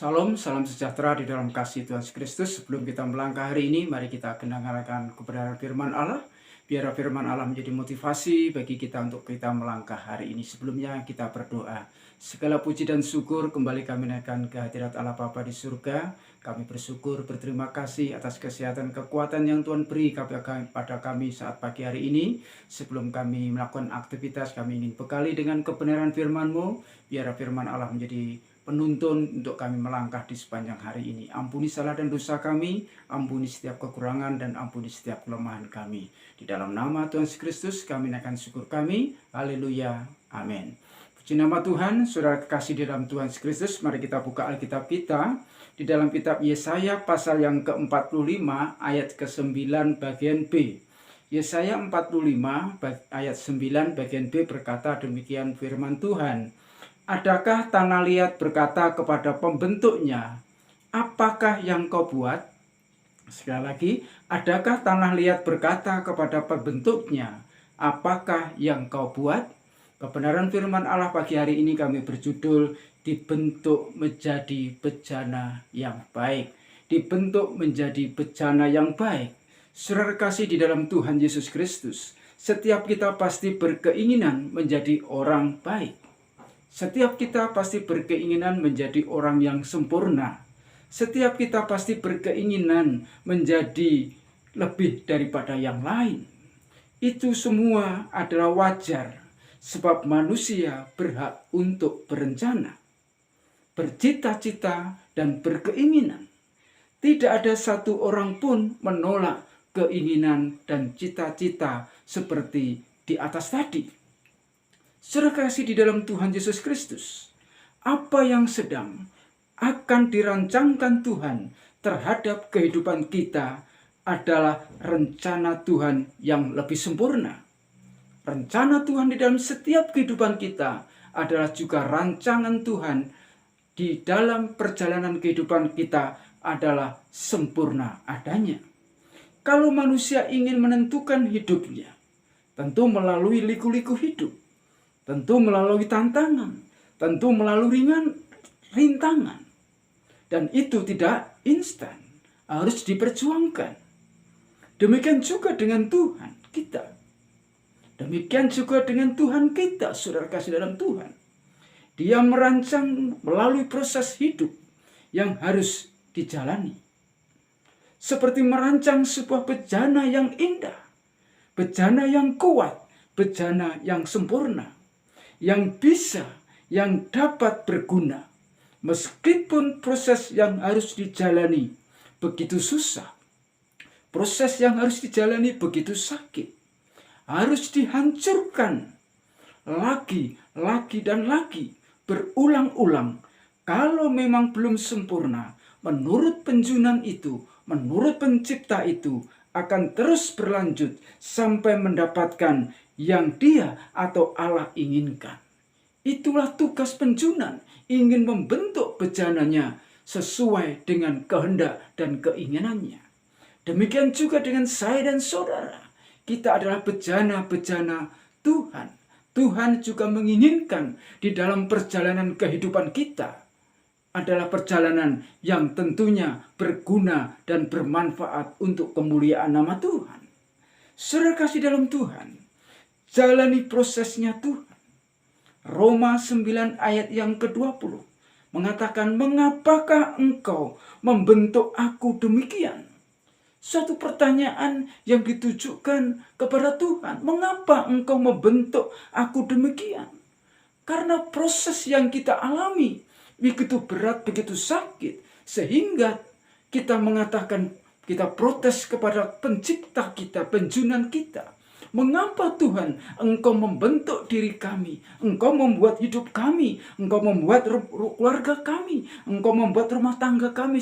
Salam, salam sejahtera di dalam kasih Tuhan Yesus Kristus. Sebelum kita melangkah hari ini, mari kita dengarkan kebenaran firman Allah. Biar firman Allah menjadi motivasi bagi kita untuk kita melangkah hari ini. Sebelumnya kita berdoa. Segala puji dan syukur kembali kami naikkan ke hadirat Allah Bapa di surga. Kami bersyukur, berterima kasih atas kesehatan, kekuatan yang Tuhan beri pada kami saat pagi hari ini. Sebelum kami melakukan aktivitas, kami ingin bekali dengan kebenaran firman-Mu. Biar firman Allah menjadi penuntun untuk kami melangkah di sepanjang hari ini. Ampuni salah dan dosa kami, ampuni setiap kekurangan dan ampuni setiap kelemahan kami. Di dalam nama Tuhan Yesus Kristus kami naikkan syukur kami. Haleluya. Amin. Puji nama Tuhan, saudara kekasih di dalam Tuhan Yesus Kristus. Mari kita buka Alkitab kita di dalam kitab Yesaya pasal yang ke-45 ayat ke-9 bagian B. Yesaya 45 ayat 9 bagian B berkata demikian firman Tuhan. Adakah tanah liat berkata kepada pembentuknya, apakah yang kau buat? Sekali lagi, adakah tanah liat berkata kepada pembentuknya, apakah yang kau buat? Kebenaran firman Allah pagi hari ini kami berjudul, dibentuk menjadi bejana yang baik. Dibentuk menjadi bejana yang baik. Saudara kasih di dalam Tuhan Yesus Kristus, setiap kita pasti berkeinginan menjadi orang baik. Setiap kita pasti berkeinginan menjadi orang yang sempurna. Setiap kita pasti berkeinginan menjadi lebih daripada yang lain. Itu semua adalah wajar, sebab manusia berhak untuk berencana, bercita-cita, dan berkeinginan. Tidak ada satu orang pun menolak keinginan dan cita-cita seperti di atas tadi. Saudara kasih di dalam Tuhan Yesus Kristus, apa yang sedang akan dirancangkan Tuhan terhadap kehidupan kita adalah rencana Tuhan yang lebih sempurna. Rencana Tuhan di dalam setiap kehidupan kita adalah juga rancangan Tuhan di dalam perjalanan kehidupan kita adalah sempurna adanya. Kalau manusia ingin menentukan hidupnya, tentu melalui liku-liku hidup. Tentu melalui tantangan, tentu melalui rintangan. Dan itu tidak instan, harus diperjuangkan. Demikian juga dengan Tuhan kita. Demikian juga dengan Tuhan kita, saudara kasih dalam Tuhan. Dia merancang melalui proses hidup yang harus dijalani. Seperti merancang sebuah bejana yang indah, bejana yang kuat, bejana yang sempurna. Yang bisa, yang dapat berguna. Meskipun proses yang harus dijalani begitu susah. Proses yang harus dijalani begitu sakit. Harus dihancurkan. Lagi, dan lagi. Berulang-ulang. Kalau memang belum sempurna, menurut penjunan itu, menurut pencipta itu, akan terus berlanjut sampai mendapatkan yang dia atau Allah inginkan. Itulah tugas penjunan, ingin membentuk bejananya sesuai dengan kehendak dan keinginannya. Demikian juga dengan saya dan saudara. Kita adalah bejana-bejana Tuhan. Tuhan juga menginginkan di dalam perjalanan kehidupan kita adalah perjalanan yang tentunya berguna dan bermanfaat untuk kemuliaan nama Tuhan. Saudara kasih dalam Tuhan, jalani prosesnya Tuhan. Roma 9 ayat yang ke-20 mengatakan, mengapakah engkau membentuk aku demikian? Suatu pertanyaan yang ditujukan kepada Tuhan. Mengapa engkau membentuk aku demikian? Karena proses yang kita alami begitu berat, begitu sakit. Sehingga kita mengatakan, kita protes kepada pencipta kita, penjunan kita. Mengapa Tuhan engkau membentuk diri kami? Engkau membuat hidup kami. Engkau membuat keluarga kami. Engkau membuat rumah tangga kami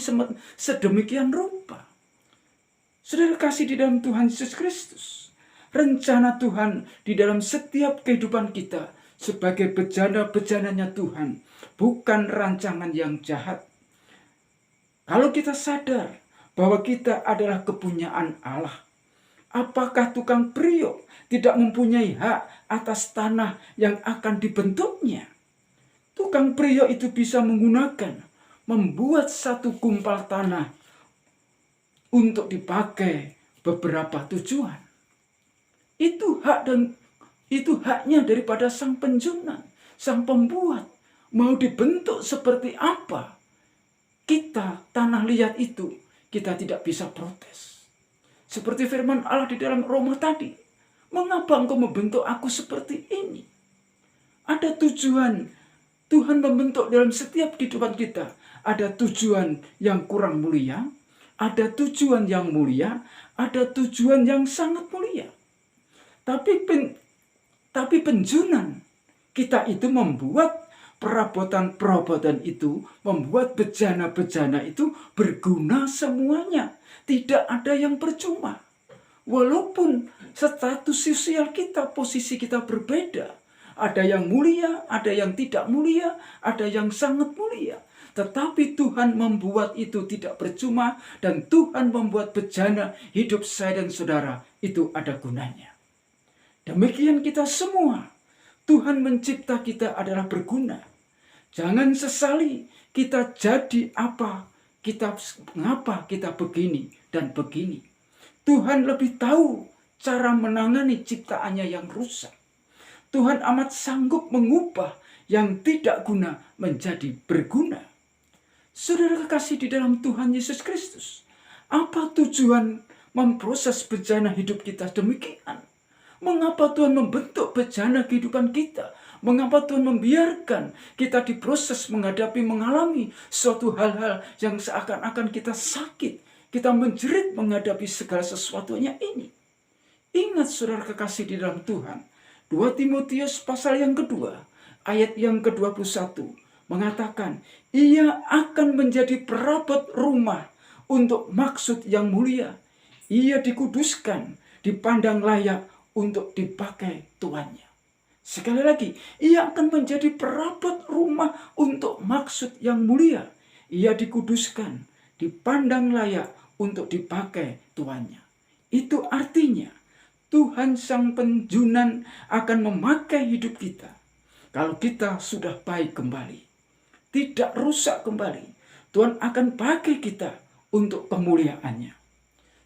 sedemikian rupa. Saudara kasih di dalam Tuhan Yesus Kristus. Rencana Tuhan di dalam setiap kehidupan kita sebagai bejana-bejananya Tuhan. Bukan rancangan yang jahat. Kalau kita sadar bahwa kita adalah kepunyaan Allah, apakah tukang priok tidak mempunyai hak atas tanah yang akan dibentuknya? Tukang priok itu bisa menggunakan membuat satu gumpal tanah untuk dipakai beberapa tujuan. Itu haknya daripada sang penjunan, sang pembuat. Mau dibentuk seperti apa kita, tanah liat itu, kita tidak bisa protes. Seperti firman Allah di dalam Roma tadi, mengapa engkau membentuk aku seperti ini? Ada tujuan Tuhan membentuk dalam setiap kehidupan kita. Ada tujuan yang kurang mulia, ada tujuan yang mulia, ada tujuan yang sangat mulia. Tapi penjunan kita itu membuat perabotan-perabotan itu, membuat bejana-bejana itu berguna semuanya. Tidak ada yang percuma. Walaupun status sosial kita, posisi kita berbeda. Ada yang mulia, ada yang tidak mulia, ada yang sangat mulia. Tetapi Tuhan membuat itu tidak percuma, dan Tuhan membuat bejana hidup saya dan saudara itu ada gunanya. Demikian kita semua. Tuhan mencipta kita adalah berguna. Jangan sesali kita jadi apa, mengapa kita begini dan begini. Tuhan lebih tahu cara menangani ciptaannya yang rusak. Tuhan amat sanggup mengubah yang tidak guna menjadi berguna. Saudara kekasih di dalam Tuhan Yesus Kristus, apa tujuan memproses bejana hidup kita demikian? Mengapa Tuhan membentuk bejana kehidupan kita? Mengapa Tuhan membiarkan kita diproses mengalami suatu hal-hal yang seakan-akan kita sakit, kita menjerit menghadapi segala sesuatunya ini? Ingat saudara kekasih di dalam Tuhan, 2 Timotius pasal yang kedua, ayat yang ke-21 mengatakan, ia akan menjadi perabot rumah untuk maksud yang mulia. Ia dikuduskan, dipandang layak untuk dipakai tuannya. Sekali lagi, ia akan menjadi perabot rumah untuk maksud yang mulia. Ia dikuduskan, dipandang layak untuk dipakai tuannya. Itu artinya Tuhan sang penjunan akan memakai hidup kita. Kalau kita sudah baik kembali, tidak rusak kembali, Tuhan akan pakai kita untuk kemuliaannya.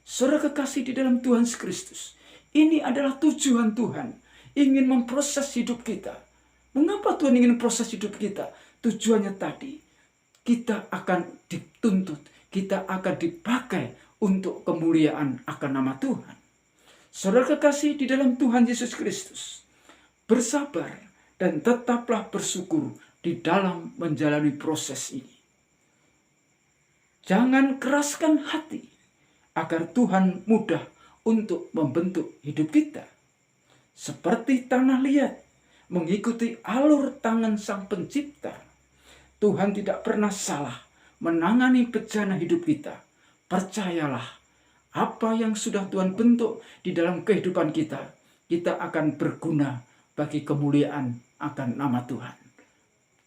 Saudara kekasih di dalam Tuhan Kristus, ini adalah tujuan Tuhan, ingin memproses hidup kita. Mengapa Tuhan ingin proses hidup kita? Tujuannya tadi, kita akan dituntut, kita akan dipakai untuk kemuliaan akan nama Tuhan. Saudara kekasih di dalam Tuhan Yesus Kristus, bersabar dan tetaplah bersyukur di dalam menjalani proses ini. Jangan keraskan hati agar Tuhan mudah untuk membentuk hidup kita. Seperti tanah liat mengikuti alur tangan sang pencipta, Tuhan tidak pernah salah menangani bejana hidup kita. Percayalah, apa yang sudah Tuhan bentuk di dalam kehidupan kita, kita akan berguna bagi kemuliaan akan nama Tuhan.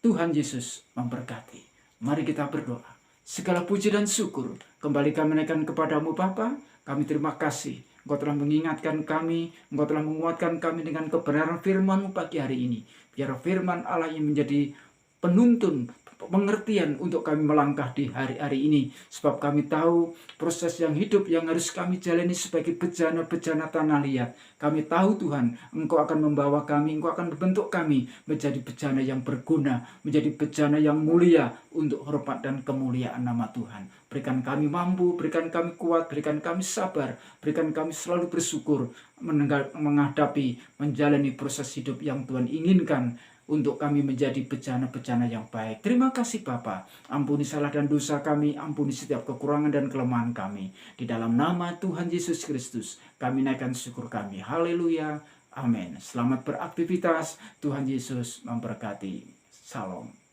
Tuhan Yesus memberkati. Mari kita berdoa. Segala puji dan syukur kembali kami naikkan kepadamu Bapa. Kami terima kasih, Engkau telah mengingatkan kami, Engkau telah menguatkan kami dengan kebenaran firman-Mu pagi hari ini. Biar firman Allah yang menjadi penuntun, pengertian untuk kami melangkah di hari-hari ini. Sebab kami tahu proses yang hidup yang harus kami jalani sebagai bejana-bejana tanah liat. Kami tahu Tuhan, Engkau akan membawa kami, Engkau akan membentuk kami menjadi bejana yang berguna, menjadi bejana yang mulia untuk hormat dan kemuliaan nama Tuhan. Berikan kami mampu, berikan kami kuat, berikan kami sabar, berikan kami selalu bersyukur menghadapi, menjalani proses hidup yang Tuhan inginkan untuk kami menjadi bejana-bejana yang baik. Terima kasih Bapa. Ampuni salah dan dosa kami, ampuni setiap kekurangan dan kelemahan kami. Di dalam nama Tuhan Yesus Kristus, kami naikkan syukur kami. Haleluya. Amin. Selamat beraktivitas. Tuhan Yesus memberkati. Salam.